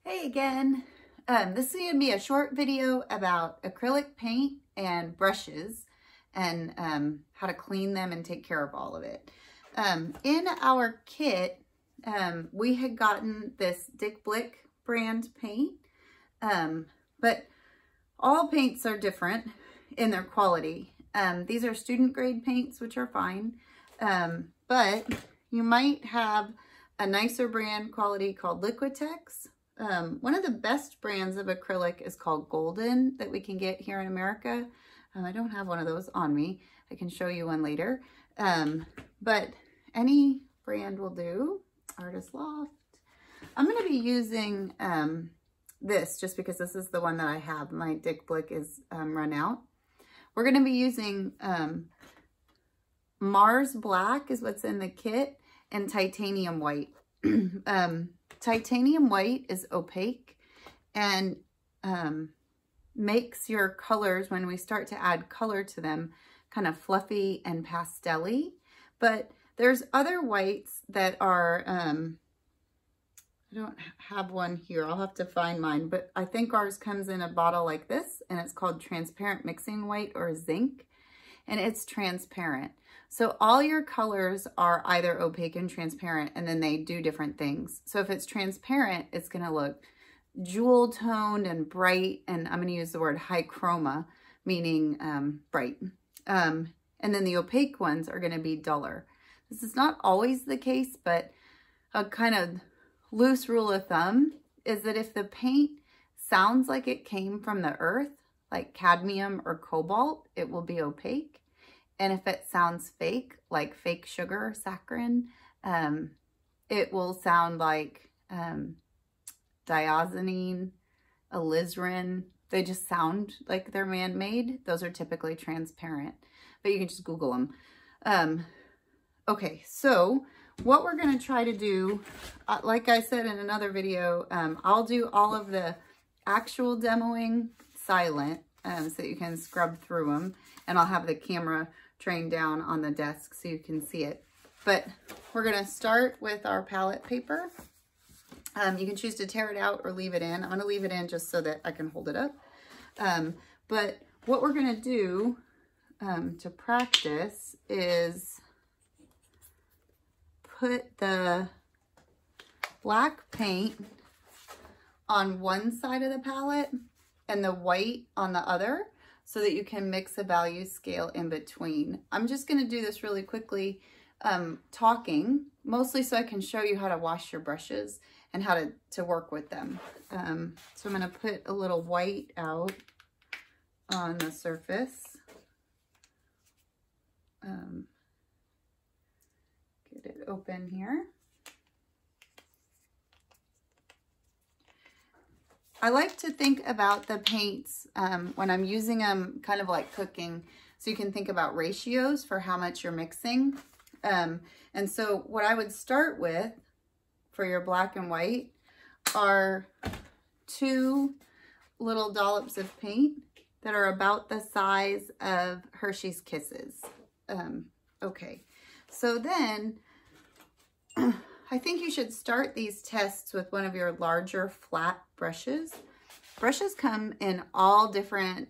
Hey again. This is going to be a short video about acrylic paint and brushes and how to clean them and take care of all of it. In our kit, we had gotten this Dick Blick brand paint, but all paints are different in their quality. These are student grade paints, which are fine, but you might have a nicer brand quality called Liquitex. One of the best brands of acrylic is called Golden that we can get here in America. I don't have one of those on me. I can show you one later. But any brand will do. Artist Loft. I'm going to be using this just because this is the one that I have. My Dick Blick is run out. We're going to be using Mars Black is what's in the kit, and Titanium White. Titanium White is opaque and makes your colors, when we start to add color to them, kind of fluffy and pastel-y. But there's other whites that are, I don't have one here. I'll have to find mine, but I think ours comes in a bottle like this, and it's called Transparent Mixing White or Zinc, and it's transparent. So all your colors are either opaque and transparent, and then they do different things. So if it's transparent, it's going to look jewel toned and bright, and I'm going to use the word high chroma, meaning bright. And then the opaque ones are going to be duller. This is not always the case, but a kind of loose rule of thumb is that if the paint sounds like it came from the earth, like cadmium or cobalt, it will be opaque. And if it sounds fake, like fake sugar, saccharin, it will sound like diazonine, alizarin. They just sound like they're man-made. Those are typically transparent, but you can just Google them. Okay, so what we're going to try to do, like I said in another video, I'll do all of the actual demoing silent so that you can scrub through them, and I'll have the camera trained down on the desk so you can see it. But we're going to start with our palette paper. You can choose to tear it out or leave it in. I'm going to leave it in just so that I can hold it up. But what we're going to do to practice is put the black paint on one side of the palette and the white on the other, so that you can mix a value scale in between. I'm just going to do this really quickly, talking, mostly so I can show you how to wash your brushes and how to work with them. So I'm going to put a little white out on the surface. Get it open here. I like to think about the paints when I'm using them kind of like cooking, so you can think about ratios for how much you're mixing. And so what I would start with for your black and white are 2 little dollops of paint that are about the size of Hershey's Kisses. Okay, so then I think you should start these tests with one of your larger flat brushes. Brushes come in all different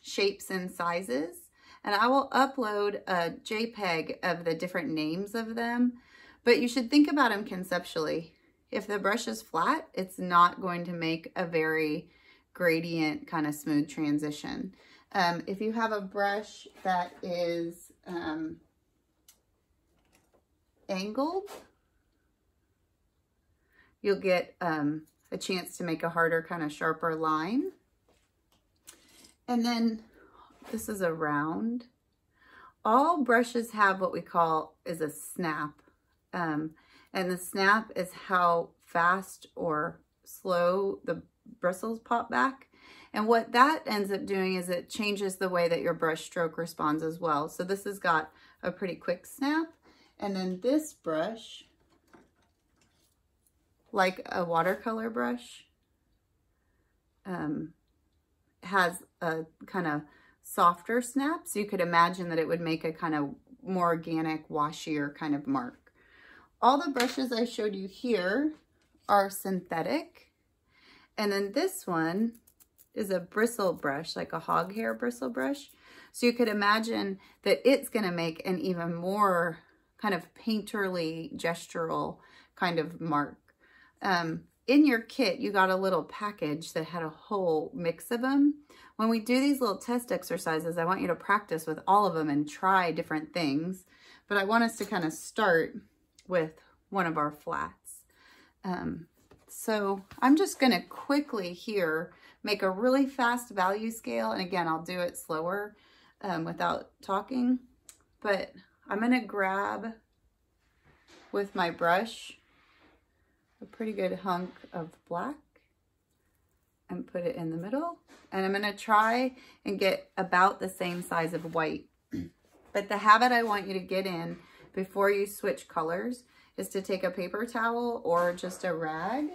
shapes and sizes, and I will upload a JPEG of the different names of them, but you should think about them conceptually. If the brush is flat, it's not going to make a very gradient kind of smooth transition. If you have a brush that is angled, you'll get a chance to make a harder, kind of sharper line. And then this is a round. All brushes have what we call is a snap. And the snap is how fast or slow the bristles pop back. And what that ends up doing is it changes the way that your brush stroke responds as well. So this has got a pretty quick snap. And then this brush, like a watercolor brush, has a kind of softer snap. So you could imagine that it would make a kind of more organic, washier kind of mark. All the brushes I showed you here are synthetic. And then this one is a bristle brush, like a hog hair bristle brush. So you could imagine that it's going to make an even more kind of painterly, gestural kind of mark. In your kit, you got a little package that had a whole mix of them. When we do these little test exercises, I want you to practice with all of them and try different things. But I want us to kind of start with one of our flats. So I'm just going to quickly here make a really fast value scale. And again, I'll do it slower without talking. But I'm going to grab with my brush a pretty good hunk of black and put it in the middle. And I'm going to try and get about the same size of white. But the habit I want you to get in before you switch colors is to take a paper towel or just a rag,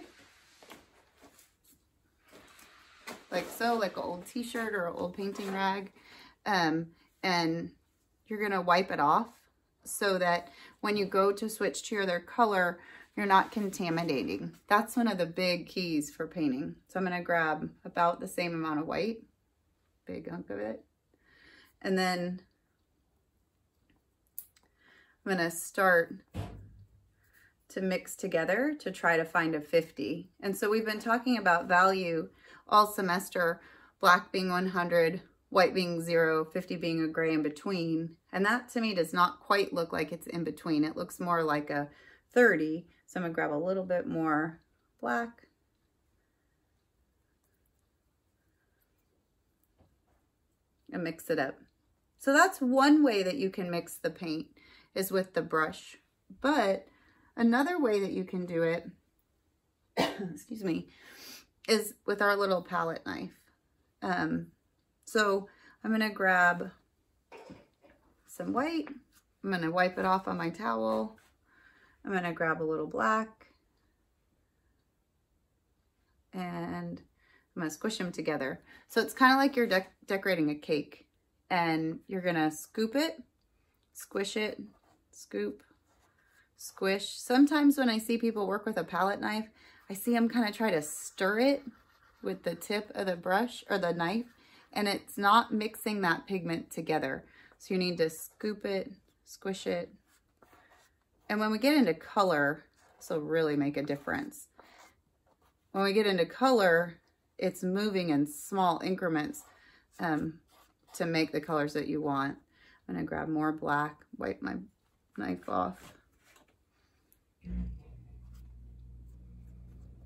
like so, like an old t-shirt or an old painting rag, and you're going to wipe it off so that when you go to switch to your other color, you're not contaminating. That's one of the big keys for painting. So I'm going to grab about the same amount of white, big hunk of it, and then I'm going to start to mix together to try to find a 50. And so we've been talking about value all semester, black being 100, white being 0, 50 being a gray in between. And that to me does not quite look like it's in between. It looks more like a 30. So I'm going to grab a little bit more black. And mix it up. So that's one way that you can mix the paint is with the brush. But another way that you can do it, excuse me, is with our little palette knife. So I'm going to grab some white. I'm going to wipe it off on my towel. I'm going to grab a little black. And I'm going to squish them together. So it's kind of like you're decorating a cake. And you're going to scoop it, squish it, scoop, squish. Sometimes when I see people work with a palette knife, I see them kind of try to stir it with the tip of the brush or the knife, and it's not mixing that pigment together. So you need to scoop it, squish it. And when we get into color, this will really make a difference. When we get into color, it's moving in small increments to make the colors that you want. I'm going to grab more black, wipe my knife off.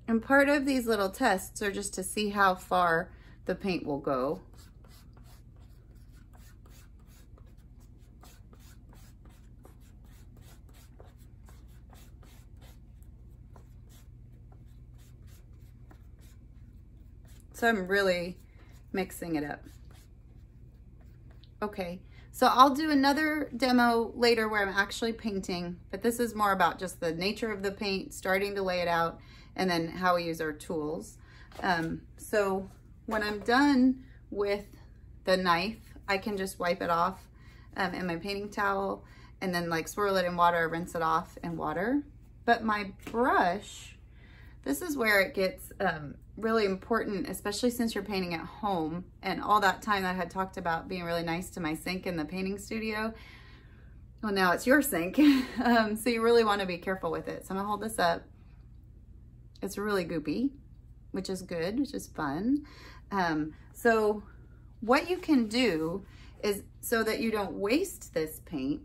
And part of these little tests are just to see how far the paint will go. So I'm really mixing it up. Okay, so I'll do another demo later where I'm actually painting, but this is more about just the nature of the paint, starting to lay it out, and then how we use our tools. So when I'm done with the knife, I can just wipe it off in my painting towel and then like swirl it in water, rinse it off in water. But my brush, this is where it gets really important, especially since you're painting at home and all that time that I had talked about being really nice to my sink in the painting studio. Well, now it's your sink. So you really want to be careful with it. So I'm gonna hold this up. It's really goopy, which is good, which is fun. So what you can do is, so that you don't waste this paint,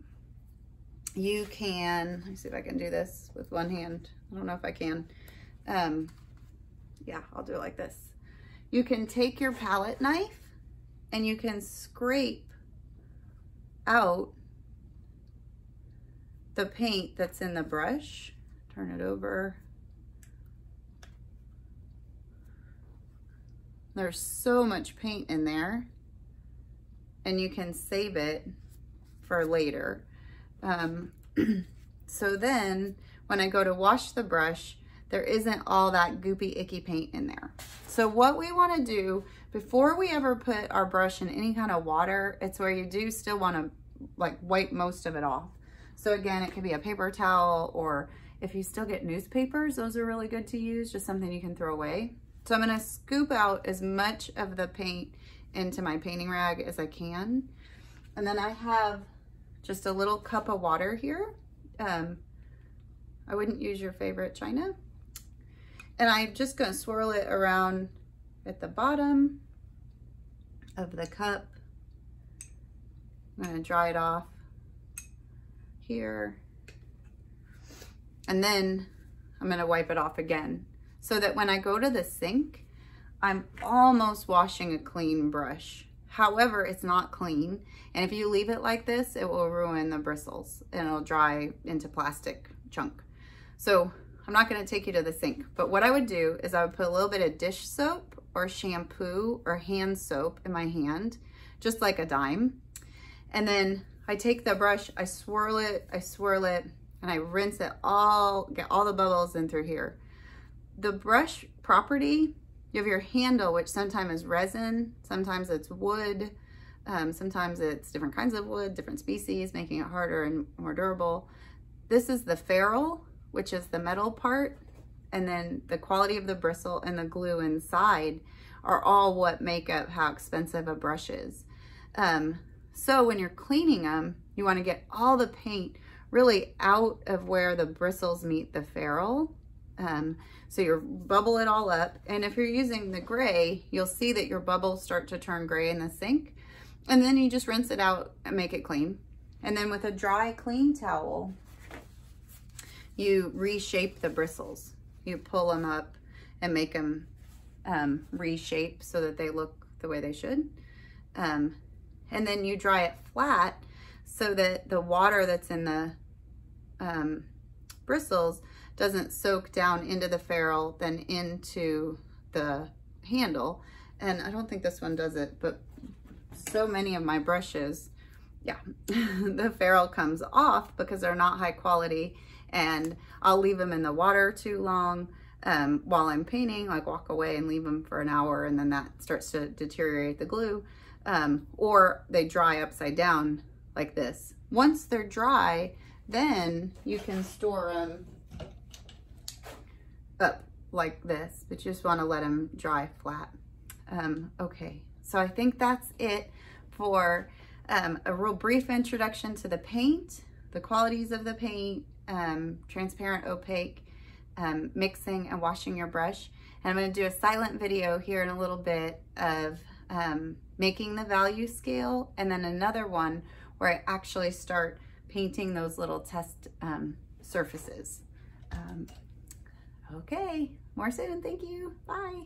you can, let me see if I can do this with one hand. I don't know if I can. Yeah, I'll do it like this. You can take your palette knife and you can scrape out the paint that's in the brush. Turn it over. There's so much paint in there, and you can save it for later. So then when I go to wash the brush, there isn't all that goopy, icky paint in there. So what we want to do before we ever put our brush in any kind of water, it's where you do still want to like wipe most of it off. So again, it could be a paper towel, or if you still get newspapers, those are really good to use, just something you can throw away. So I'm gonna scoop out as much of the paint into my painting rag as I can. And then I have just a little cup of water here. I wouldn't use your favorite china. And I'm just gonna swirl it around at the bottom of the cup. I'm gonna dry it off here. And then I'm gonna wipe it off again so that when I go to the sink, I'm almost washing a clean brush. However, it's not clean. And if you leave it like this, it will ruin the bristles and it'll dry into plastic chunk. So I'm not gonna take you to the sink, but what I would do is I would put a little bit of dish soap or shampoo or hand soap in my hand, just like a dime. And then I take the brush, I swirl it, and I rinse it all, get all the bubbles in through here. The brush property, you have your handle, which sometimes is resin, sometimes it's wood, sometimes it's different kinds of wood, different species, making it harder and more durable. This is the ferrule, which is the metal part, and then the quality of the bristle and the glue inside are all what make up how expensive a brush is. So when you're cleaning them, you want to get all the paint really out of where the bristles meet the ferrule. So you bubble it all up, and if you're using the gray, you'll see that your bubbles start to turn gray in the sink, and then you just rinse it out and make it clean. And then with a dry, clean towel, you reshape the bristles. You pull them up and make them reshape so that they look the way they should. And then you dry it flat so that the water that's in the bristles doesn't soak down into the ferrule, then into the handle. And I don't think this one does it, but so many of my brushes, yeah, the ferrule comes off because they're not high quality, and I'll leave them in the water too long while I'm painting, like walk away and leave them for an hour, and then that starts to deteriorate the glue, or they dry upside down like this. Once they're dry, then you can store them up like this, but you just want to let them dry flat. Okay, so I think that's it for a real brief introduction to the paint, the qualities of the paint, transparent, opaque, mixing and washing your brush. And I'm going to do a silent video here in a little bit of making the value scale, and then another one where I actually start painting those little test surfaces. Okay, more soon. Thank you. Bye.